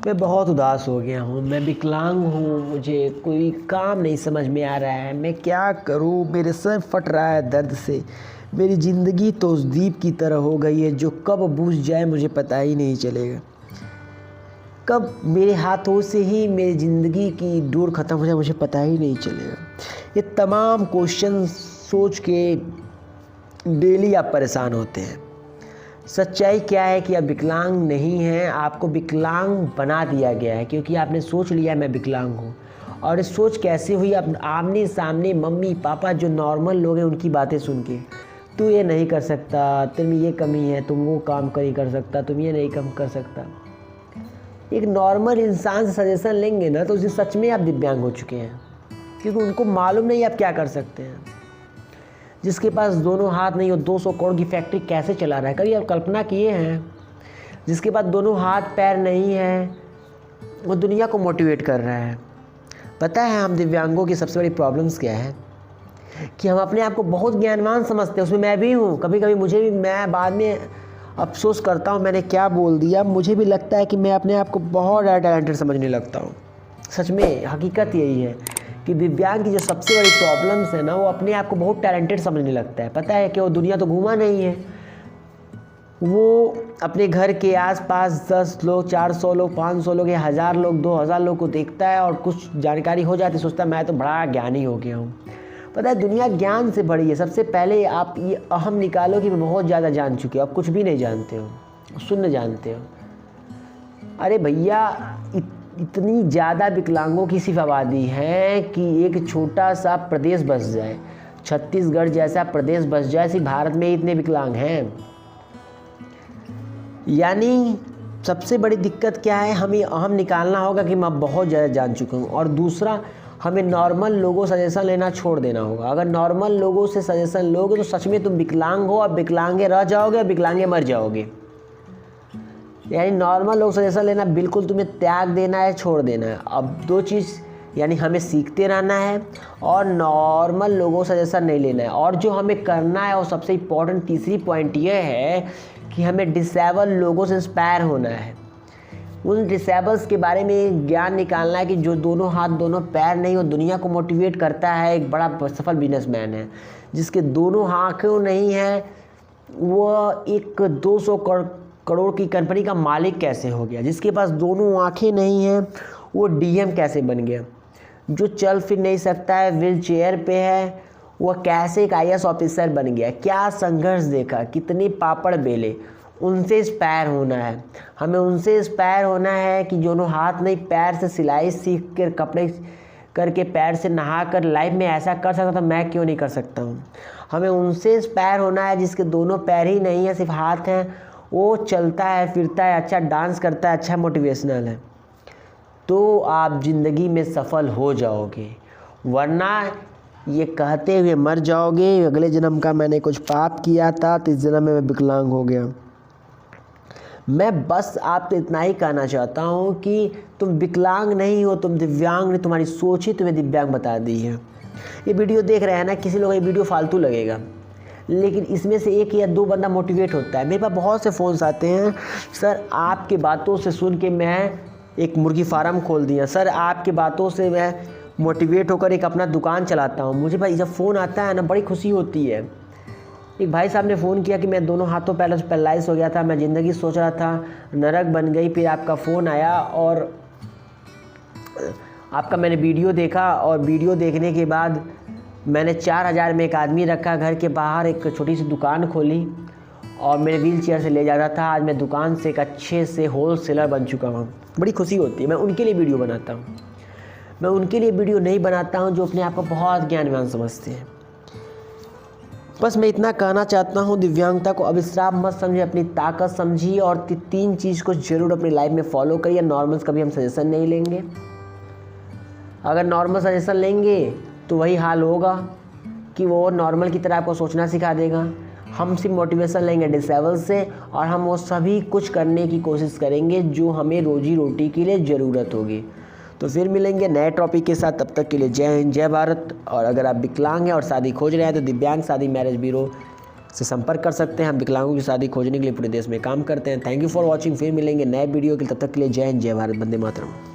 मैं बहुत उदास हो गया हूँ। मैं विकलांग हूँ, मुझे कोई काम नहीं समझ में आ रहा है। मैं क्या करूँ? मेरे सर फट रहा है दर्द से। मेरी ज़िंदगी तो उस दीप की तरह हो गई है जो कब बुझ जाए मुझे पता ही नहीं चलेगा। कब मेरे हाथों से ही मेरी ज़िंदगी की डोर ख़त्म हो जाए मुझे पता ही नहीं चलेगा। ये तमाम क्वेश्चन सोच के डेली आप परेशान होते हैं। सच्चाई क्या है कि आप विकलांग नहीं हैं, आपको विकलांग बना दिया गया है क्योंकि आपने सोच लिया मैं विकलांग हूँ। और ये सोच कैसे हुई? आप आमने सामने मम्मी पापा जो नॉर्मल लोग हैं उनकी बातें सुन के, तू ये नहीं कर सकता, तुम में ये कमी है, तुम वो काम नहीं कर सकता, तुम ये नहीं काम कर सकता। एक नॉर्मल इंसान से सजेशन लेंगे ना तो उसे सच में आप दिव्यांग हो चुके हैं, क्योंकि उनको मालूम नहीं आप क्या कर सकते हैं। जिसके पास दोनों हाथ नहीं हो 200 करोड़ की फैक्ट्री कैसे चला रहा है? कभी आप कल्पना किए हैं? जिसके पास दोनों हाथ पैर नहीं है वो दुनिया को मोटिवेट कर रहा है। पता है हम दिव्यांगों की सबसे बड़ी प्रॉब्लम्स क्या है? कि हम अपने आप को बहुत ज्ञानवान समझते हैं। उसमें मैं भी हूँ। कभी कभी मुझे भी, मैं बाद में अफसोस करता हूँ मैंने क्या बोल दिया। मुझे भी लगता है कि मैं अपने आप को बहुत ज़्यादा टैलेंटेड समझने लगता हूँ। सच में हकीकत यही है कि दिव्यांग की जो सबसे बड़ी प्रॉब्लम्स है ना, वो अपने आप को बहुत टैलेंटेड समझने लगता है। पता है कि वो दुनिया तो घूमा नहीं है। वो अपने घर के आसपास 10 लोग, 400 लोग, 500 लोग या 1000 लोग, 2000 लोग को देखता है और कुछ जानकारी हो जाती, सोचता है मैं तो बड़ा ज्ञानी हो गया हूँ। पता है दुनिया ज्ञान से बड़ी है। सबसे पहले आप ये अहम निकालो कि मैं बहुत ज़्यादा जान चुके हो, आप कुछ भी नहीं जानते हो, शून्य जानते हो। अरे भैया, इतनी ज़्यादा विकलांगों की सिर्फ आबादी है कि एक छोटा सा प्रदेश बस जाए, छत्तीसगढ़ जैसा प्रदेश बस जाए, सिर्फ भारत में ही इतने विकलांग हैं। यानी सबसे बड़ी दिक्कत क्या है? हमें अहम निकालना होगा कि मैं बहुत ज़्यादा जान चुका हूँ। और दूसरा, हमें नॉर्मल लोगों से सजेशन लेना छोड़ देना होगा। अगर नॉर्मल लोगों से सजेशन लोगे तो सच में तुम विकलांग हो और विकलांगे रह जाओगे और विकलांगे मर जाओगे। यानी नॉर्मल लोग सजेशन लेना बिल्कुल तुम्हें त्याग देना है, छोड़ देना है। अब दो चीज़, यानी हमें सीखते रहना है और नॉर्मल लोगों सजेशन नहीं लेना है। और जो हमें करना है और सबसे इम्पोर्टेंट तीसरी पॉइंट ये है कि हमें डिसेबल लोगों से इंस्पायर होना है। उन डिसेबल्स के बारे में ज्ञान निकालना है कि जो दोनों हाथ दोनों पैर नहीं हो, दुनिया को मोटिवेट करता है। एक बड़ा सफल बिजनेसमैन है जिसके दोनों आँखें नहीं है, वो एक 200 करोड़ की कंपनी का मालिक कैसे हो गया? जिसके पास दोनों आँखें नहीं हैं वो डीएम कैसे बन गया? जो चल फिर नहीं सकता है, व्हील चेयर पे है, वो कैसे एक आईएएस ऑफिसर बन गया? क्या संघर्ष देखा, कितने पापड़ बेले। उनसे इंस्पायर होना है। हमें उनसे इंस्पायर होना है कि दोनों हाथ नहीं पैर से सिलाई सीख कर, कपड़े करके, पैर से नहा कर लाइफ में ऐसा कर सकता था, मैं क्यों नहीं कर सकता हूँ? हमें उनसे इंस्पायर होना है जिसके दोनों पैर ही नहीं है, सिर्फ हाथ हैं, वो चलता है, फिरता है, अच्छा डांस करता है, अच्छा मोटिवेशनल है। तो आप ज़िंदगी में सफल हो जाओगे, वरना ये कहते हुए मर जाओगे अगले जन्म का मैंने कुछ पाप किया था तो इस जन्म में मैं विकलांग हो गया। मैं बस आपसे इतना ही कहना चाहता हूँ कि तुम विकलांग नहीं हो, तुम दिव्यांग नहीं, तुम्हारी सोच ही तुम्हें दिव्यांग बता दी है। ये वीडियो देख रहे हैं ना, किसी लोग ये वीडियो फालतू लगेगा, लेकिन इसमें से एक या दो बंदा मोटिवेट होता है। मेरे पास बहुत से फ़ोन्स आते हैं, सर आपके बातों से सुन के मैं एक मुर्गी फार्म खोल दिया, सर आपके बातों से मैं मोटिवेट होकर एक अपना दुकान चलाता हूँ। मुझे भाई जब फ़ोन आता है ना बड़ी खुशी होती है। एक भाई साहब ने फ़ोन किया कि मैं दोनों हाथों पहले से पैरालाइज हो गया था, मैं ज़िंदगी सोच रहा था नरक बन गई, फिर आपका फ़ोन आया और आपका मैंने वीडियो देखा और वीडियो देखने के बाद मैंने 4000 में एक आदमी रखा, घर के बाहर एक छोटी सी दुकान खोली और मेरे व्हील चेयर से ले जाता था। आज मैं दुकान से एक अच्छे से होल सेलर बन चुका हूँ। बड़ी खुशी होती है। मैं उनके लिए वीडियो बनाता हूँ। मैं उनके लिए वीडियो नहीं बनाता हूँ जो अपने आप को बहुत ज्ञानवान समझते हैं। बस मैं इतना कहना चाहता हूँ, दिव्यांगता को अभिश्राप मत समझिए, अपनी ताकत समझिए और 3 चीज़ को ज़रूर अपनी लाइफ में फॉलो करिए। नॉर्मल्स कभी हम सजेशन नहीं लेंगे। अगर नॉर्मल सजेशन लेंगे तो वही हाल होगा कि वो नॉर्मल की तरह आपको सोचना सिखा देगा। हम सिर्फ मोटिवेशन लेंगे डिसेबल से और हम वो सभी कुछ करने की कोशिश करेंगे जो हमें रोजी रोटी के लिए ज़रूरत होगी। तो फिर मिलेंगे नए टॉपिक के साथ। तब तक के लिए जय हिंद, जय भारत। और अगर आप विकलांग हैं और शादी खोज रहे हैं तो दिव्यांग शादी मैरिज ब्यूरो से संपर्क कर सकते हैं। हम विकलांगों की शादी खोजने के लिए पूरे देश में काम करते हैं। Thank you for watching. फिर मिलेंगे नए वीडियो के, तब तक के लिए जय हिंद, जय भारत, वंदे मातरम।